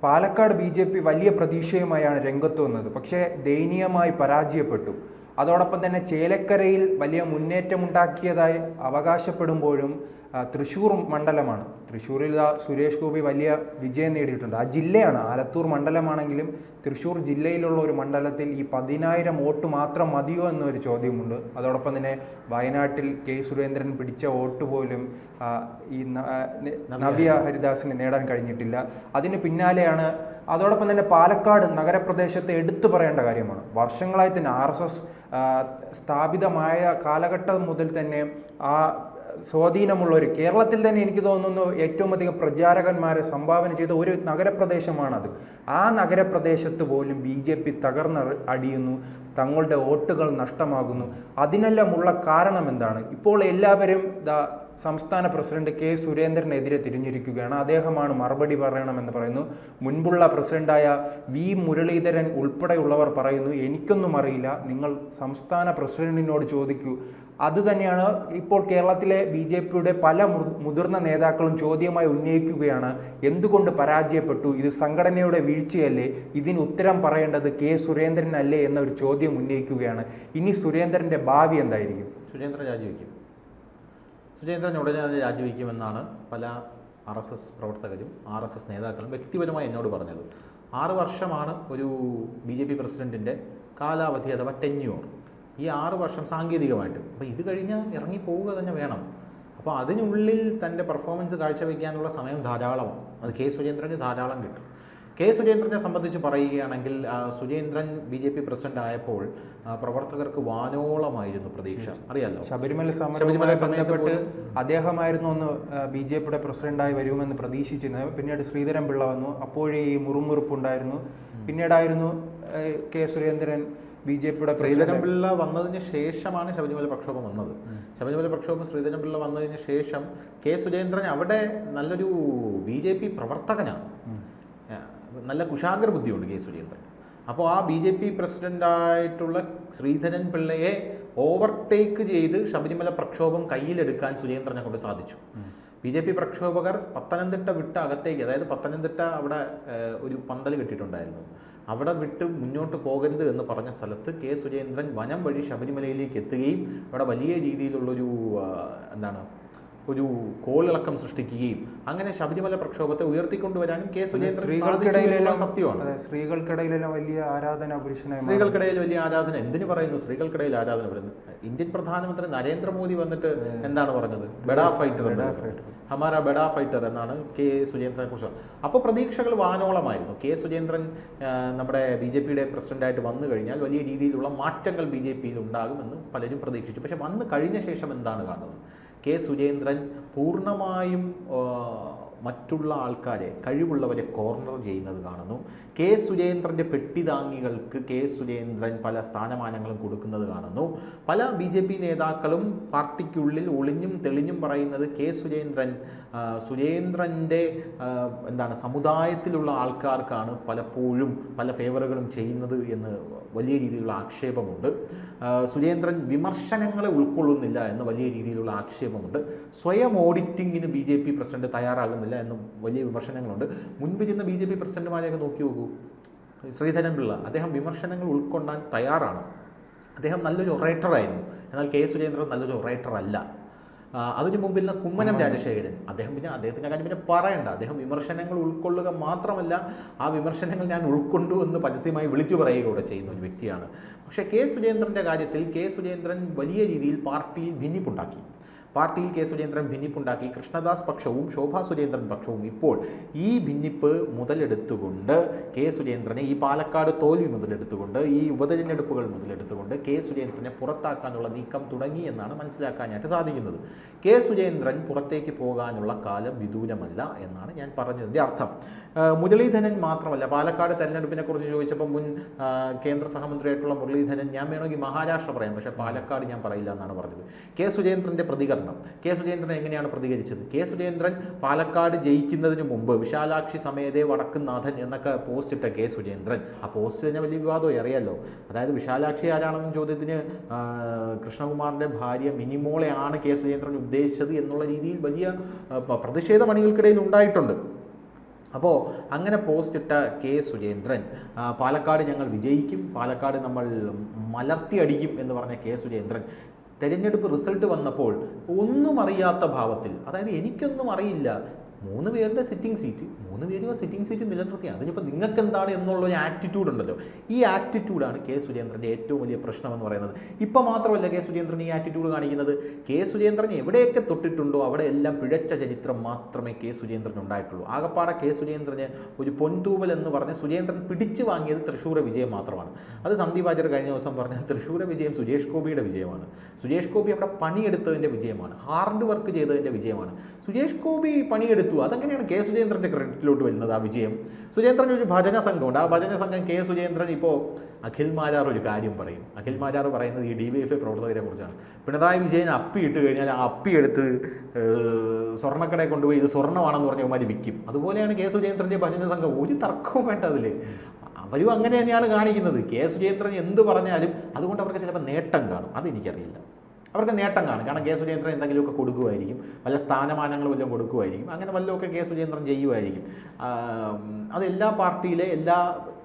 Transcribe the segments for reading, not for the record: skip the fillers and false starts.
Palakkad BJP വലിയ പ്രതീക്ഷയുമായാണ് രംഗത്ത് വന്നത്. പക്ഷേ ദയനീയമായി പരാജയപ്പെട്ടു. അതോടൊപ്പം തന്നെ ചേലക്കരയിൽ വലിയ മുന്നേറ്റമുണ്ടാക്കിയതായി അവകാശപ്പെടുമ്പോഴും തൃശ്ശൂർ മണ്ഡലമാണ്. തൃശ്ശൂരിൽ സുരേഷ് ഗോപി വലിയ വിജയം നേടിയിട്ടുണ്ട്. ആ ജില്ലയാണ്, ആലത്തൂർ മണ്ഡലമാണെങ്കിലും തൃശ്ശൂർ ജില്ലയിലുള്ള ഒരു മണ്ഡലത്തിൽ ഈ 10,000 വോട്ട് മാത്രം മതിയോ എന്നൊരു ചോദ്യമുണ്ട്. അതോടൊപ്പം തന്നെ വയനാട്ടിൽ കെ സുരേന്ദ്രൻ പിടിച്ച വോട്ട് പോലും ഈ നവ്യ ഹരിദാസിന് നേടാൻ കഴിഞ്ഞിട്ടില്ല. അതിന് പിന്നാലെയാണ്. അതോടൊപ്പം തന്നെ പാലക്കാട് നഗരപ്രദേശത്തെ എടുത്തു പറയേണ്ട കാര്യമാണ്. വർഷങ്ങളായി തന്നെ RSS സ്ഥാപിതമായ കാലഘട്ടം മുതൽ തന്നെ ആ സ്വാധീനമുള്ളൊരു, കേരളത്തിൽ തന്നെ എനിക്ക് തോന്നുന്നു ഏറ്റവും അധികം പ്രചാരകന്മാരെ സംഭാവന ചെയ്ത ഒരു നഗരപ്രദേശമാണത്. ആ നഗരപ്രദേശത്ത് പോലും BJP തകർന്ന് അടിയുന്നു, തങ്ങളുടെ വോട്ടുകൾ നഷ്ടമാകുന്നു. അതിനെല്ലാമുള്ള കാരണം എന്താണ്? ഇപ്പോൾ എല്ലാവരും സംസ്ഥാന പ്രസിഡന്റ് കെ സുരേന്ദ്രനെതിരെ തിരിഞ്ഞിരിക്കുകയാണ്. അദ്ദേഹമാണ് മറുപടി പറയണമെന്ന് പറയുന്നു. മുൻപുള്ള പ്രസിഡന്റായ വി മുരളീധരൻ ഉൾപ്പെടെയുള്ളവർ പറയുന്നു, എനിക്കൊന്നും അറിയില്ല, നിങ്ങൾ സംസ്ഥാന പ്രസിഡന്റിനോട് ചോദിക്കൂ. അതുതന്നെയാണ് ഇപ്പോൾ കേരളത്തിലെ BJPയുടെ പല മുതിർന്ന നേതാക്കളും ചോദ്യമായി ഉന്നയിക്കുകയാണ്. എന്തുകൊണ്ട് പരാജയപ്പെട്ടു? ഇത് സംഘടനയുടെ വീഴ്ചയല്ലേ? ഇതിന് ഉത്തരം പറയേണ്ടത് കെ സുരേന്ദ്രനല്ലേ എന്നൊരു ചോദ്യം ഉന്നയിക്കുകയാണ്. ഇനി സുരേന്ദ്രന്റെ ഭാവി എന്തായിരിക്കും? സുരേന്ദ്രൻ ഉടനെ രാജിവെക്കുമെന്നാണ് പല RSS പ്രവർത്തകരും RSS നേതാക്കളും വ്യക്തിപരമായി എന്നോട് പറഞ്ഞത്. 6 വർഷമാണ് ഒരു BJP പ്രസിഡന്റിൻ്റെ കാലാവധി അഥവാ ടെന്യൂർ. ഈ 6 വർഷം സാങ്കേതികമായിട്ട്. അപ്പോൾ ഇത് കഴിഞ്ഞാൽ ഇറങ്ങിപ്പോവുക തന്നെ വേണം. അപ്പോൾ അതിനുള്ളിൽ തൻ്റെ പെർഫോമൻസ് കാഴ്ചവെക്കാനുള്ള സമയം ധാരാളമാണ്. അത് കെ സുരേന്ദ്രന് ധാരാളം കിട്ടും. കെ സുരേന്ദ്രനെ സംബന്ധിച്ച് പറയുകയാണെങ്കിൽ സുരേന്ദ്രൻ BJP പ്രസിഡന്റ് ആയപ്പോൾ പ്രവർത്തകർക്ക് വാനോളമായിരുന്നു പ്രതീക്ഷ. അറിയാലോ, ശബരിമല ബന്ധപ്പെട്ട് അദ്ദേഹമായിരുന്നു ഒന്ന് BJPയുടെ പ്രസിഡന്റായി വരുമെന്ന് പ്രതീക്ഷിച്ചിരുന്നത്. പിന്നീട് ശ്രീധരൻ പിള്ള വന്നു, അപ്പോഴേ ഈ മുറുമുറുപ്പുണ്ടായിരുന്നു. പിന്നീടായിരുന്നു കെ സുരേന്ദ്രൻ BJPയുടെ ശ്രീധരൻ പിള്ള വന്നതിന് ശേഷമാണ് ശബരിമല പ്രക്ഷോഭം വന്നത്. ശബരിമല പ്രക്ഷോഭം ശ്രീധരൻ പിള്ള വന്നതിന് ശേഷം കെ സുരേന്ദ്രൻ അവിടെ നല്ലൊരു BJP പ്രവർത്തകനാണ്. നല്ല കുശാഗ്ര ബുദ്ധിയുണ്ട് കെ സുരേന്ദ്രൻ. അപ്പോൾ ആ BJP പ്രസിഡന്റായിട്ടുള്ള ശ്രീധരൻ പിള്ളയെ ഓവർടേക്ക് ചെയ്ത് ശബരിമല പ്രക്ഷോഭം കയ്യിലെടുക്കാൻ സുരേന്ദ്രനെ കൊണ്ട് സാധിച്ചു. BJP പ്രക്ഷോഭകർ പത്തനംതിട്ട വിട്ട് അകത്തേക്ക്, അതായത് പത്തനംതിട്ട അവിടെ ഒരു പന്തൽ കെട്ടിയിട്ടുണ്ടായിരുന്നു, അവിടെ വിട്ട് മുന്നോട്ട് പോകരുത് എന്ന് പറഞ്ഞ സ്ഥലത്ത് കെ സുരേന്ദ്രൻ വനം വഴി ശബരിമലയിലേക്ക് എത്തുകയും അവിടെ വലിയ രീതിയിലുള്ളൊരു ഒരു കോളിളക്കം സൃഷ്ടിക്കുകയും അങ്ങനെ ശബരിമല പ്രക്ഷോഭത്തെ ഉയർത്തിക്കൊണ്ടുവരാനും കെ സുരേന്ദ്രൻ സത്യമാണ്. സ്ത്രീകൾക്കിടയിലെല്ലാം വലിയ ആരാധന, സ്ത്രീകൾക്കിടയിൽ വലിയ ആരാധന. എന്തിനു പറയുന്നു സ്ത്രീകൾക്കിടയിൽ ആരാധന വരുന്നത്? ഇന്ത്യൻ പ്രധാനമന്ത്രി നരേന്ദ്രമോദി വന്നിട്ട് എന്താണ് പറഞ്ഞത്? ബെഡാ ഫൈറ്റർ, ഹമാര ബെഡാ ഫൈറ്റർ എന്നാണ് കെ സുരേന്ദ്രനെ കുറിച്ച്. അപ്പോൾ പ്രതീക്ഷകൾ വാനോളമായിരുന്നു. കെ സുരേന്ദ്രൻ നമ്മുടെ BJPയുടെ പ്രസിഡന്റായിട്ട് വന്നു കഴിഞ്ഞാൽ വലിയ രീതിയിലുള്ള മാറ്റങ്ങൾ BJPയിൽ ഉണ്ടാകുമെന്ന് പലരും പ്രതീക്ഷിച്ചു. പക്ഷെ വന്നു കഴിഞ്ഞ ശേഷം എന്താണ് കാണുന്നത്? കെ സുരേന്ദ്രൻ പൂർണ്ണമായും മറ്റുള്ള ആൾക്കാരെ, കഴിവുള്ളവരെ കോർണർ ചെയ്യുന്നത് കാണുന്നു. കെ സുരേന്ദ്രൻ്റെ പെട്ടിതാങ്ങികൾക്ക് കെ സുരേന്ദ്രൻ പല സ്ഥാനമാനങ്ങളും കൊടുക്കുന്നത് കാണുന്നു. പല BJP നേതാക്കളും പാർട്ടിക്കുള്ളിൽ ഒളിഞ്ഞും തെളിഞ്ഞും പറയുന്നത് കെ സുരേന്ദ്രൻ്റെ സമുദായത്തിലുള്ള ആൾക്കാർക്കാണ് പലപ്പോഴും പല ഫേവറുകളും ചെയ്യുന്നത് എന്ന് വലിയ രീതിയിലുള്ള ആക്ഷേപമുണ്ട്. സുരേന്ദ്രൻ വിമർശനങ്ങളെ ഉൾക്കൊള്ളുന്നില്ല എന്ന് വലിയ രീതിയിലുള്ള ആക്ഷേപമുണ്ട്. സ്വയം ഓഡിറ്റിങ്ങിന് BJP പ്രസിഡന്റ് തയ്യാറാകുന്നില്ല എന്നും വലിയ വിമർശനങ്ങളുണ്ട്. മുൻപിരുന്ന BJP പ്രസിഡന്റുമാരെയൊക്കെ നോക്കി നോക്കൂ. ശ്രീധരൻ പിള്ള, അദ്ദേഹം വിമർശനങ്ങൾ ഉൾക്കൊള്ളാൻ തയ്യാറാണ്. അദ്ദേഹം നല്ലൊരു ഒറേറ്ററായിരുന്നു. എന്നാൽ കെ സുരേന്ദ്രൻ നല്ലൊരു ഒറേറ്റർ അല്ല. അതിനു മുമ്പിൽ കുമ്മനം രാജശേഖരൻ, അദ്ദേഹത്തിൻ്റെ കാര്യം പിന്നെ പറയണ്ട. അദ്ദേഹം വിമർശനങ്ങൾ ഉൾക്കൊള്ളുക മാത്രമല്ല, ആ വിമർശനങ്ങൾ ഞാൻ ഉൾക്കൊണ്ടു എന്ന് പരസ്യമായി വിളിച്ചു പറയുക കൂടെ ചെയ്യുന്ന ഒരു വ്യക്തിയാണ്. പക്ഷേ കെ സുരേന്ദ്രൻ്റെ കാര്യത്തിൽ കെ സുരേന്ദ്രൻ വലിയ രീതിയിൽ പാർട്ടിയിൽ ഭിന്നിപ്പുണ്ടാക്കി. കെ സുരേന്ദ്രൻ ഭിന്നിപ്പുണ്ടാക്കി. കൃഷ്ണദാസ് പക്ഷവും ശോഭാ സുരേന്ദ്രൻ പക്ഷവും ഇപ്പോൾ ഈ ഭിന്നിപ്പ് മുതലെടുത്തുകൊണ്ട് കെ സുരേന്ദ്രനെ, ഈ പാലക്കാട് തോൽവി മുതലെടുത്തുകൊണ്ട്, ഈ ഉപതെരഞ്ഞെടുപ്പുകൾ മുതലെടുത്തുകൊണ്ട് കെ സുരേന്ദ്രനെ പുറത്താക്കാനുള്ള നീക്കം തുടങ്ങി എന്നാണ് മനസ്സിലാക്കാനായിട്ട് സാധിക്കുന്നത്. കെ സുരേന്ദ്രൻ പുറത്തേക്ക് പോകാനുള്ള കാലം വിദൂരമല്ല എന്നാണ് ഞാൻ പറഞ്ഞതിൻ്റെ അർത്ഥം. മുരളീധരൻ മാത്രമല്ല, പാലക്കാട് തെരഞ്ഞെടുപ്പിനെ കുറിച്ച് ചോദിച്ചപ്പോൾ മുൻ കേന്ദ്ര സഹമന്ത്രിയായിട്ടുള്ള മുരളീധരൻ, ഞാൻ വേണമെങ്കിൽ മഹാരാഷ്ട്ര പറയാം, പക്ഷേ പാലക്കാട് ഞാൻ പറയില്ല എന്നാണ് പറഞ്ഞത്. കെ സുരേന്ദ്രൻ്റെ പ്രതികരണം, കെ സുരേന്ദ്രൻ എങ്ങനെയാണ് പ്രതികരിച്ചത്? കെ സുരേന്ദ്രൻ പാലക്കാട് ജയിക്കുന്നതിന് മുമ്പ് വിശാലാക്ഷി സമേതേ വടക്കുംനാഥൻ എന്നൊക്കെ പോസ്റ്റ് ഇട്ട കെ സുരേന്ദ്രൻ, ആ പോസ്റ്റ് തന്നെ വലിയ വിവാദമായി അറിയാലോ. അതായത് വിശാലാക്ഷി ആരാണെന്ന ചോദ്യത്തിന് കൃഷ്ണകുമാറിൻ്റെ ഭാര്യ മിനിമോളെയാണ് കെ സുരേന്ദ്രൻ ഉദ്ദേശിച്ചത് എന്നുള്ള രീതിയിൽ വലിയ പ്രതിഷേധ മണികൾക്കിടയിൽ ഉണ്ടായിട്ടുണ്ട്. അപ്പോൾ അങ്ങനെ പോസ്റ്റ് ഇട്ട കെ സുരേന്ദ്രൻ പാലക്കാട് ഞങ്ങൾ വിജയിക്കും, പാലക്കാട് നമ്മൾ മലർത്തിയടിക്കും എന്ന് പറഞ്ഞ കെ സുരേന്ദ്രൻ തെരഞ്ഞെടുപ്പ് റിസൾട്ട് വന്നപ്പോൾ ഒന്നും അറിയാത്ത ഭാവത്തിൽ, അതായത് എനിക്കൊന്നും അറിയില്ല, 3 പേരുടെ സിറ്റിംഗ് സീറ്റ്, 3 പേരും ആ സിറ്റിംഗ് സീറ്റ് നിലനിർത്തി, അതിനിപ്പോൾ നിങ്ങൾക്ക് എന്താണ് എന്നുള്ളൊരു ആറ്റിറ്റ്യൂഡ് ഉണ്ടല്ലോ, ഈ ആറ്റിറ്റ്യൂഡാണ് കെ സുരേന്ദ്രൻ്റെ ഏറ്റവും വലിയ പ്രശ്നമെന്ന് പറയുന്നത്. ഇപ്പോൾ മാത്രമല്ല കെ സുരേന്ദ്രൻ ഈ ആറ്റിറ്റ്യൂഡ് കാണിക്കുന്നത്, കെ സുരേന്ദ്രൻ എവിടെയൊക്കെ തൊട്ടിട്ടുണ്ടോ അവിടെ എല്ലാം പിഴച്ച ചരിത്രം മാത്രമേ കെ സുരേന്ദ്രൻ ഉണ്ടായിട്ടുള്ളൂ. ആകപ്പാടെ കെ സുരേന്ദ്രന് ഒരു പൊൻതൂവൽ എന്ന് പറഞ്ഞ് സുരേന്ദ്രൻ പിടിച്ചു വാങ്ങിയത് തൃശ്ശൂർ വിജയം മാത്രമാണ്. അത് സന്ദീപ് വാര്യർ കഴിഞ്ഞ ദിവസം പറഞ്ഞത് തൃശ്ശൂർ വിജയം സുരേഷ് ഗോപിയുടെ വിജയമാണ്. സുരേഷ് ഗോപി അവിടെ പണിയെടുത്തതിൻ്റെ വിജയമാണ്, ഹാർഡ് വർക്ക് ചെയ്തതിൻ്റെ വിജയമാണ്. സുരേഷ് ഗോപി പണിയെടുത്തു, അതെങ്ങനെയാണ് കെ സുരേന്ദ്രൻ്റെ ക്രെഡിറ്റിലോട്ട് വരുന്നത് ആ വിജയം? സുരേന്ദ്രൻ ഒരു ഭജന സംഘമുണ്ട്, ആ ഭജന സംഘം കെ സുരേന്ദ്രൻ ഇപ്പോൾ അഖിൽ മാരാർ ഒരു കാര്യം പറയും, അഖിൽ മാരാർ പറയുന്നത് ഈ DYFI പ്രവർത്തകരെ കുറിച്ചാണ്. പിണറായി വിജയൻ അപ്പി ഇട്ട് കഴിഞ്ഞാൽ ആ അപ്പി എടുത്ത് സ്വർണ്ണക്കടയിൽ കൊണ്ടുപോയി ഇത് സ്വർണ്ണമാണെന്ന് പറഞ്ഞ അവന്മാർ വിൽക്കും. അതുപോലെയാണ് കെ സുരേന്ദ്രൻ്റെ ഭജന സംഘം, ഒരു തർക്കവും വേണ്ട അതിൽ. അവരും അങ്ങനെ തന്നെയാണ് കാണിക്കുന്നത്. കെ സുരേന്ദ്രൻ എന്ത് പറഞ്ഞാലും അതുകൊണ്ട് അവർക്ക് ചിലപ്പോൾ നേട്ടം കാണും, അതെനിക്കറിയില്ല. അവർക്ക് നേട്ടം കാണും, കാരണം കെ സുരേന്ദ്രൻ എന്തെങ്കിലുമൊക്കെ കൊടുക്കുമായിരിക്കും, വല്ല സ്ഥാനമാനങ്ങൾ വല്ലതും കൊടുക്കുമായിരിക്കും, അങ്ങനെ വല്ലതൊക്കെ കെ സുരേന്ദ്രൻ ചെയ്യുമായിരിക്കും. അത് എല്ലാ പാർട്ടിയിലെ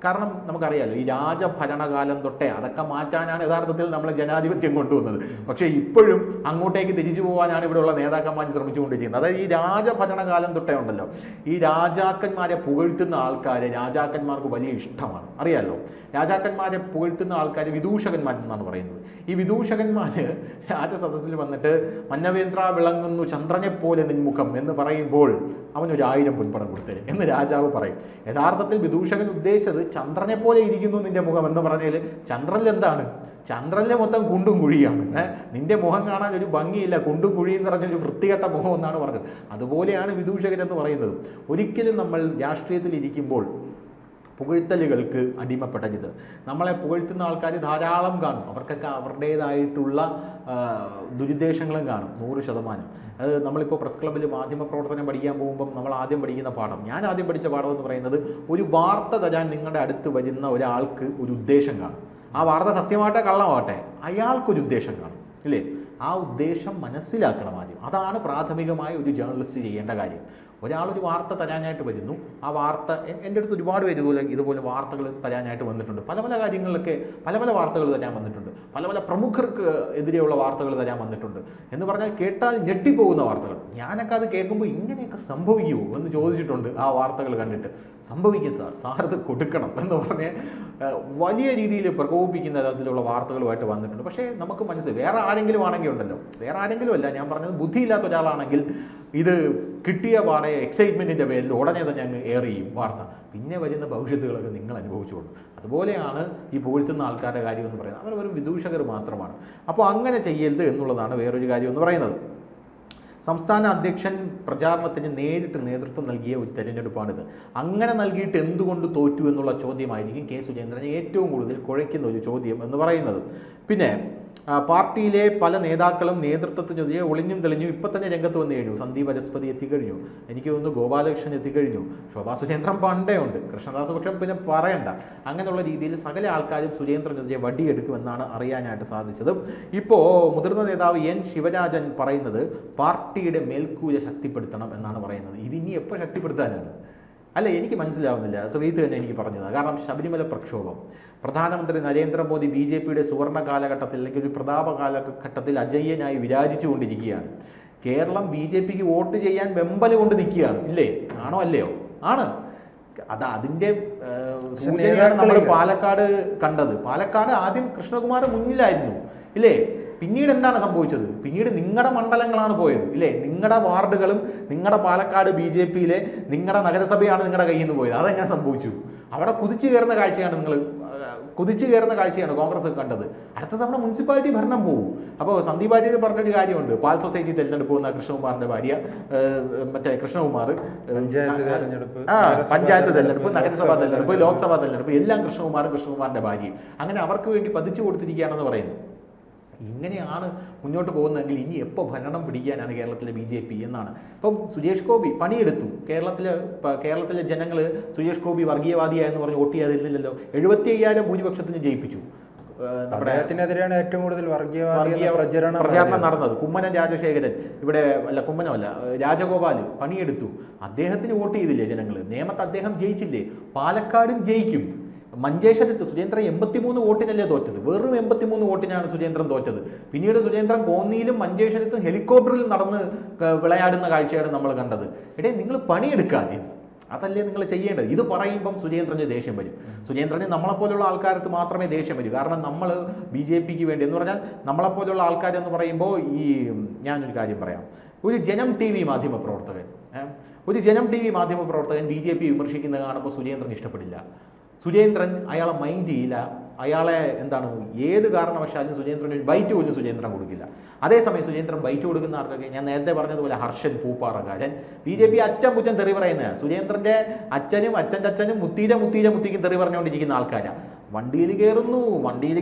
കാരണം നമുക്കറിയാമല്ലോ, ഈ രാജഭരണകാലം തൊട്ടേ അതൊക്കെ മാറ്റാനാണ് യഥാർത്ഥത്തിൽ നമ്മൾ ജനാധിപത്യം കൊണ്ടുവന്നത്. പക്ഷേ ഇപ്പോഴും അങ്ങോട്ടേക്ക് തിരിച്ചു പോകാനാണ് ഇവിടെയുള്ള നേതാക്കന്മാർ ശ്രമിച്ചുകൊണ്ടിരിക്കുന്നത്. അതായത് ഈ രാജഭരണകാലം തൊട്ടേ ഉണ്ടല്ലോ, ഈ രാജാക്കന്മാരെ പുകഴ്ത്തുന്ന ആൾക്കാരെ രാജാക്കന്മാർക്ക് വലിയ ഇഷ്ടമാണ്, അറിയാമല്ലോ. രാജാക്കന്മാരെ പുകഴ്ത്തുന്ന ആൾക്കാർ വിദൂഷകന്മാരെന്നാണ് പറയുന്നത്. ഈ വിദൂഷകന്മാർ രാജസദസ്സിൽ വന്നിട്ട് മന്നവേന്ദ്ര വിളങ്ങുന്നു ചന്ദ്രനെപ്പോലെ നിൻമുഖം എന്ന് പറയുമ്പോൾ അവനൊരു 1000 പൊൻപണം കൊടുത്തേ എന്ന് രാജാവ് പറയും. യഥാർത്ഥത്തിൽ വിദൂഷകൻ ഉദ്ദേശിച്ചത് ചന്ദ്രനെ പോലെ ഇരിക്കുന്നു നിന്റെ മുഖം എന്ന് പറഞ്ഞാൽ ചന്ദ്രനിൽ എന്താണ്? ചന്ദ്രനിലെ മൊത്തം കുണ്ടും കുഴിയാണ്. നിന്റെ മുഖം കാണാൻ ഒരു ഭംഗിയില്ല, കുണ്ടും കുഴിയെന്ന് പറഞ്ഞൊരു വൃത്തികെട്ട മുഖം എന്നാണ് പറഞ്ഞത്. അതുപോലെയാണ് വിദൂഷകൻ എന്ന് പറയുന്നത്. ഒരിക്കലും നമ്മൾ രാഷ്ട്രീയത്തിൽ ഇരിക്കുമ്പോൾ പുകഴ്ത്തലുകൾക്ക് അടിമപ്പെടരുത്. നമ്മളെ പുകഴ്ത്തുന്ന ആൾക്കാർ ധാരാളം കാണും, അവർക്കൊക്കെ അവരുടേതായിട്ടുള്ള ദുരുദ്ദേശങ്ങളും കാണും, 100%. അത് നമ്മളിപ്പോൾ പ്രസ് ക്ലബ്ബിൽ മാധ്യമപ്രവർത്തനം പഠിക്കാൻ പോകുമ്പം നമ്മൾ ആദ്യം പഠിക്കുന്ന പാഠം, ഞാൻ ആദ്യം പഠിച്ച പാഠം എന്ന് പറയുന്നത്, ഒരു വാർത്ത തരാൻ നിങ്ങളുടെ അടുത്ത് വരുന്ന ഒരാൾക്ക് ഒരു ഉദ്ദേശം കാണും. ആ വാർത്ത സത്യമാവട്ടെ കള്ളമാവട്ടെ അയാൾക്കൊരു ഉദ്ദേശം കാണും, ഇല്ലേ? ആ ഉദ്ദേശം മനസ്സിലാക്കണം ആദ്യം. അതാണ് പ്രാഥമികമായി ഒരു ജേർണലിസ്റ്റ് ചെയ്യേണ്ട കാര്യം. ഒരാളൊരു വാർത്ത തരാനായിട്ട് വരുന്നു, ആ വാർത്ത എൻ്റെ അടുത്ത് ഒരുപാട് പേര് ഇതുപോലെ വാർത്തകൾ തരാനായിട്ട് വന്നിട്ടുണ്ട്. പല പല കാര്യങ്ങളിലൊക്കെ പല പല വാർത്തകൾ തരാൻ വന്നിട്ടുണ്ട്, പല പല പ്രമുഖർക്ക് എതിരെയുള്ള വാർത്തകൾ തരാൻ വന്നിട്ടുണ്ട്. എന്ന് പറഞ്ഞാൽ കേട്ടാൽ ഞെട്ടിപ്പോകുന്ന വാർത്തകൾ. ഞാനൊക്കെ അത് കേൾക്കുമ്പോൾ ഇങ്ങനെയൊക്കെ സംഭവിക്കുമോ എന്ന് ചോദിച്ചിട്ടുണ്ട് ആ വാർത്തകൾ കണ്ടിട്ട്. സംഭവിക്കും സാർ ഇത് കൊടുക്കണം എന്ന് പറഞ്ഞ് വലിയ രീതിയിൽ പ്രകോപിപ്പിക്കുന്ന തരത്തിലുള്ള വാർത്തകളുമായിട്ട് വന്നിട്ടുണ്ട്. പക്ഷേ നമുക്ക് മനസ്സിലായി, വേറെ ആരെങ്കിലും ആണെങ്കിൽ ഉണ്ടല്ലോ, വേറെ ആരെങ്കിലും അല്ല ഞാൻ പറഞ്ഞത്, ബുദ്ധിയില്ലാത്ത ഒരാളാണെങ്കിൽ ഇത് കിട്ടിയ പാടെ എക്സൈറ്റ്മെൻറ്റിൻ്റെ പേരിൽ ഉടനെ തന്നെ അങ്ങ് എയർ ചെയ്യും വാർത്ത. പിന്നെ വരുന്ന ഭവിഷ്യത്തുകളൊക്കെ നിങ്ങൾ അനുഭവിച്ചുകൊള്ളു. അതുപോലെയാണ് ഈ പുകഴ്ത്തുന്ന ആൾക്കാരുടെ കാര്യം എന്ന് പറയുന്നത്. അവർ വെറും വിദൂഷകർ മാത്രമാണ്. അപ്പോൾ അങ്ങനെ ചെയ്യരുത് എന്നുള്ളതാണ് വേറൊരു കാര്യം എന്ന് പറയുന്നത്. സംസ്ഥാന അധ്യക്ഷൻ പ്രചാരണത്തിന് നേരിട്ട് നേതൃത്വം നൽകിയ ഒരു തെരഞ്ഞെടുപ്പാണിത്. അങ്ങനെ നൽകിയിട്ട് എന്തുകൊണ്ട് തോറ്റു എന്നുള്ള ചോദ്യമായിരിക്കും കെ സുരേന്ദ്രനെ ഏറ്റവും കൂടുതൽ കുഴയ്ക്കുന്ന ഒരു ചോദ്യം എന്ന് പറയുന്നത്. പിന്നെ പാർട്ടിയിലെ പല നേതാക്കളും നേതൃത്വത്തിനെതിരെ ഒളിഞ്ഞും തെളിഞ്ഞും ഇപ്പം തന്നെ രംഗത്ത് വന്നു കഴിഞ്ഞു. സന്ദീപ് വനസ്പതി എത്തിക്കഴിഞ്ഞു, എനിക്ക് തോന്നുന്നു ഗോപാലകൃഷ്ണൻ എത്തിക്കഴിഞ്ഞു, ശോഭാ സുരേന്ദ്രൻ പണ്ടേ ഉണ്ട്, കൃഷ്ണദാസ് പക്ഷം പിന്നെ പറയണ്ട. അങ്ങനെയുള്ള രീതിയിൽ സകല ആൾക്കാരും സുരേന്ദ്രനെതിരെ വടിയെടുക്കുമെന്നാണ് അറിയാനായിട്ട് സാധിച്ചത്. ഇപ്പോൾ മുതിർന്ന നേതാവ് എൻ ശിവരാജൻ പറയുന്നത് പാർട്ടിയുടെ മേൽക്കൂര ശക്തിപ്പെടുത്തണം എന്നാണ് പറയുന്നത്. ഇതിനി എപ്പോൾ ശക്തിപ്പെടുത്താനാണ്? അല്ല, എനിക്ക് മനസ്സിലാവുന്നില്ല. സുവീത്ത് തന്നെ എനിക്ക് പറഞ്ഞത്. കാരണം ശബരിമല പ്രക്ഷോഭം, പ്രധാനമന്ത്രി നരേന്ദ്രമോദി BJPയുടെ സുവർണ്ണ കാലഘട്ടത്തിൽ അല്ലെങ്കിൽ ഒരു പ്രതാപ കാലഘട്ടത്തിൽ അജയ്യനായി വിരാജിച്ചുകൊണ്ടിരിക്കുകയാണ്. കേരളം BJPക്ക് വോട്ട് ചെയ്യാൻ വെമ്പൽ കൊണ്ട് നിൽക്കുകയാണ്, ഇല്ലേ? ആണോ അല്ലയോ? ആണ്. അതിൻ്റെ സൂചനയാണ് നമ്മൾ പാലക്കാട് കണ്ടത്. പാലക്കാട് ആദ്യം കൃഷ്ണകുമാർ മുന്നിലായിരുന്നു, ഇല്ലേ? പിന്നീട് എന്താണ് സംഭവിച്ചത്? പിന്നീട് നിങ്ങളുടെ മണ്ഡലങ്ങളാണ് പോയത്, ഇല്ലേ? നിങ്ങളുടെ വാർഡുകളും നിങ്ങളുടെ പാലക്കാട് BJPയിലെ നിങ്ങളുടെ നഗരസഭയാണ് നിങ്ങളുടെ കയ്യിൽ നിന്ന് പോയത്. അതെങ്ങനെ സംഭവിച്ചു? അവിടെ കുതിച്ചു കയറുന്ന കാഴ്ചയാണ് കോൺഗ്രസ് കണ്ടത്. അടുത്ത തവണ മുനിസിപ്പാലിറ്റി ഭരണം പോകും. അപ്പോൾ സന്ദീപ് വാര്യർ പറഞ്ഞൊരു കാര്യമുണ്ട്, പാൽ സൊസൈറ്റി തെരഞ്ഞെടുപ്പ് പോകുന്ന കൃഷ്ണകുമാറിൻ്റെ ഭാര്യ, മറ്റേ കൃഷ്ണകുമാർ, പഞ്ചായത്ത് തെരഞ്ഞെടുപ്പ്, നഗരസഭാ തെരഞ്ഞെടുപ്പ്, ലോക്സഭാ തെരഞ്ഞെടുപ്പ് എല്ലാം കൃഷ്ണകുമാറിൻ്റെ ഭാര്യയും. അങ്ങനെ അവർക്ക് വേണ്ടി പതിച്ചു കൊടുത്തിരിക്കുകയാണെന്ന് പറയുന്നു. ഇങ്ങനെയാണ് മുന്നോട്ട് പോകുന്നതെങ്കിൽ ഇനി എപ്പോൾ ഭരണം പിടിക്കാനാണ് കേരളത്തിലെ BJP എന്നാണ്. ഇപ്പം സുരേഷ് ഗോപി പണിയെടുത്തു. കേരളത്തിലെ ജനങ്ങൾ സുരേഷ് ഗോപി വർഗീയവാദിയായെന്ന് പറഞ്ഞ് വോട്ട് ചെയ്യാതിരുന്നില്ലല്ലോ. 75,000 ഭൂരിപക്ഷത്തിന് ജയിപ്പിച്ചു. അദ്ദേഹത്തിനെതിരെയാണ് ഏറ്റവും കൂടുതൽ വർഗീയ പ്രചാരണം നടന്നത്. കുമ്മനം രാജശേഖരൻ ഇവിടെ കുമ്മനമല്ല രാജഗോപാൽ പണിയെടുത്തു, അദ്ദേഹത്തിന് വോട്ട് ചെയ്തില്ലേ ജനങ്ങൾ? നേമത്ത് അദ്ദേഹം ജയിച്ചില്ലേ? പാലക്കാടും ജയിക്കും. മഞ്ചേശ്വരത്ത് സുരേന്ദ്രൻ 83 വോട്ടിനല്ലേ തോറ്റത്? വെറും 83 വോട്ടിനാണ് സുരേന്ദ്രൻ തോറ്റത്. പിന്നീട് സുരേന്ദ്രൻ കോന്നിയിലും മഞ്ചേശ്വരത്തും ഹെലികോപ്റ്ററിൽ നടന്ന് വിളയാടുന്ന കാഴ്ചയാണ് നമ്മൾ കണ്ടത്. നിങ്ങൾ പണിയെടുക്കാതെ അതല്ലേ നിങ്ങൾ ചെയ്യേണ്ടത്? ഇത് പറയുമ്പം സുരേന്ദ്രന് ദേഷ്യം വരും. സുരേന്ദ്രന് നമ്മളെപ്പോലുള്ള ആൾക്കാർക്ക് മാത്രമേ ദേഷ്യം വരൂ. കാരണം നമ്മൾ BJPക്ക് വേണ്ടി എന്ന് പറഞ്ഞാൽ നമ്മളെപ്പോലുള്ള ആൾക്കാരെന്ന് പറയുമ്പോൾ ഞാനൊരു കാര്യം പറയാം. ഒരു ജനം TV മാധ്യമപ്രവർത്തകൻ BJP വിമർശിക്കുന്നത് കാണുമ്പോൾ സുരേന്ദ്രൻ ഇഷ്ടപ്പെടില്ല. സുരേന്ദ്രൻ അയാളെ മൈൻഡ് ചെയ്യില്ല. അയാളെ ഏത് കാരണവശാലും സുരേന്ദ്രൻ ഒരു ബൈറ്റ് പോലും സുരേന്ദ്രൻ കൊടുക്കില്ല. അതേസമയം സുരേന്ദ്രൻ ബൈറ്റ് കൊടുക്കുന്ന ആർക്കൊക്കെ ഞാൻ നേരത്തെ പറഞ്ഞതുപോലെ ഹർഷൻ പൂപ്പാറക്കാരൻ BJP അച്ഛൻ പുച്ഛൻ തെറി പറയുന്നത് സുരേന്ദ്രൻ്റെ അച്ഛനും അച്ഛൻ്റെ അച്ഛനും മുത്തിക്കും തെറി പറഞ്ഞുകൊണ്ടിരിക്കുന്ന ആൾക്കാരാണ്. വണ്ടിയിൽ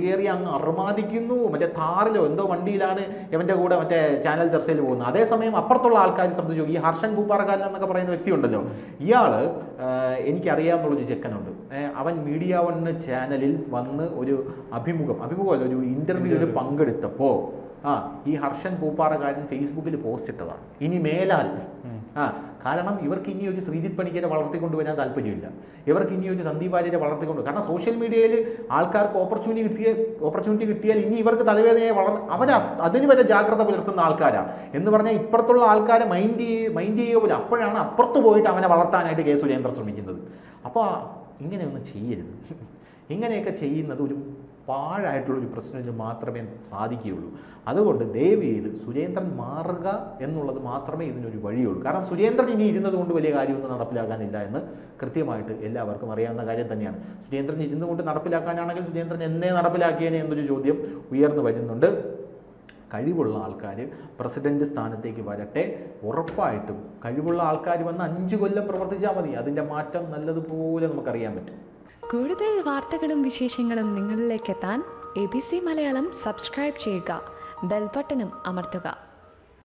കയറി അങ്ങ് അർമാദിക്കുന്നു. മറ്റേ താറിലോ എന്തോ വണ്ടിയിലാണ് ഇവൻ്റെ കൂടെ മറ്റേ ചാനൽ ചർച്ചയിൽ പോകുന്നത്. അതേസമയം അപ്പുറത്തുള്ള ആൾക്കാർ ശ്രദ്ധിച്ചു. ഈ ഹർഷൻ പൂപ്പാറക്കാരൻ എന്നൊക്കെ പറയുന്ന വ്യക്തി ഉണ്ടല്ലോ, ഇയാൾ എനിക്കറിയാവുന്നുള്ളൊരു ചെക്കനുണ്ട്. അവൻ മീഡിയ 1 ചാനലിൽ വന്ന് ഒരു അഭിമുഖമല്ല ഒരു ഇൻ്റർവ്യൂവിൽ പങ്കെടുത്തപ്പോൾ ഈ ഹർഷൻ പൂപ്പാറക്കാരൻ ഫേസ്ബുക്കിൽ പോസ്റ്റ് ഇട്ടതാണ്. ഇനി മേലാൽ കാരണം ഇവർക്ക് ഇനി ഒരു ശ്രീജിത്ത് പണിക്കരെ വളർത്തിക്കൊണ്ടുവരാൻ താല്പര്യമില്ല. ഇവർക്ക് ഇനി ഒരു സന്ദീപ് വാര്യരെ വളർത്തിക്കൊണ്ട്, കാരണം സോഷ്യൽ മീഡിയയിൽ ആൾക്കാർക്ക് ഓപ്പർച്യൂണിറ്റി കിട്ടിയാൽ ഇനി ഇവർക്ക് തലവേദനയെ അതിന് വരെ ജാഗ്രത പുലർത്തുന്ന ആൾക്കാരാണ് എന്ന് പറഞ്ഞാൽ ഇപ്പുറത്തുള്ള ആൾക്കാരെ മൈൻഡ് ചെയ്യുക പോലും. അപ്പോഴാണ് അപ്പുറത്ത് പോയിട്ട് അവനെ വളർത്താനായിട്ട് കെ സുരേന്ദ്രൻ ശ്രമിക്കുന്നത്. അപ്പോൾ ഇങ്ങനെയൊന്നും ചെയ്യരുത്. ഇങ്ങനെയൊക്കെ ചെയ്യുന്നത് ഒരു പാഴായിട്ടുള്ളൊരു പ്രശ്നത്തിന് മാത്രമേ സാധിക്കുകയുള്ളൂ. അതുകൊണ്ട് ദയവ് ചെയ്ത് സുരേന്ദ്രൻ മാറുക എന്നുള്ളത് മാത്രമേ ഇതിനൊരു വഴിയുള്ളൂ. കാരണം സുരേന്ദ്രൻ ഇനി ഇരുന്നത് കൊണ്ട് വലിയ കാര്യമൊന്നും നടപ്പിലാക്കാനില്ല എന്ന് കൃത്യമായിട്ട് എല്ലാവർക്കും അറിയാവുന്ന കാര്യം തന്നെയാണ്. സുരേന്ദ്രൻ ഇരുന്നുകൊണ്ട് നടപ്പിലാക്കാനാണെങ്കിൽ സുരേന്ദ്രൻ എന്നേ നടപ്പിലാക്കിയേനെ എന്നൊരു ചോദ്യം ഉയർന്നു വരുന്നുണ്ട്. കഴിവുള്ള ആൾക്കാർ പ്രസിഡന്റ് സ്ഥാനത്തേക്ക് വരട്ടെ. ഉറപ്പായിട്ടും കഴിവുള്ള ആൾക്കാർ വന്ന് 5 കൊല്ലം പ്രവർത്തിച്ചാൽ മതി. അതിൻ്റെ മാറ്റം നല്ലതുപോലെ നമുക്കറിയാൻ പറ്റും. കൂടുതൽ വാർത്തകളും വിശേഷങ്ങളും നിങ്ങളിലേക്ക് എത്താൻ ABC മലയാളം സബ്സ്ക്രൈബ് ചെയ്യുക, ബെൽ ബട്ടണും അമർത്തുക.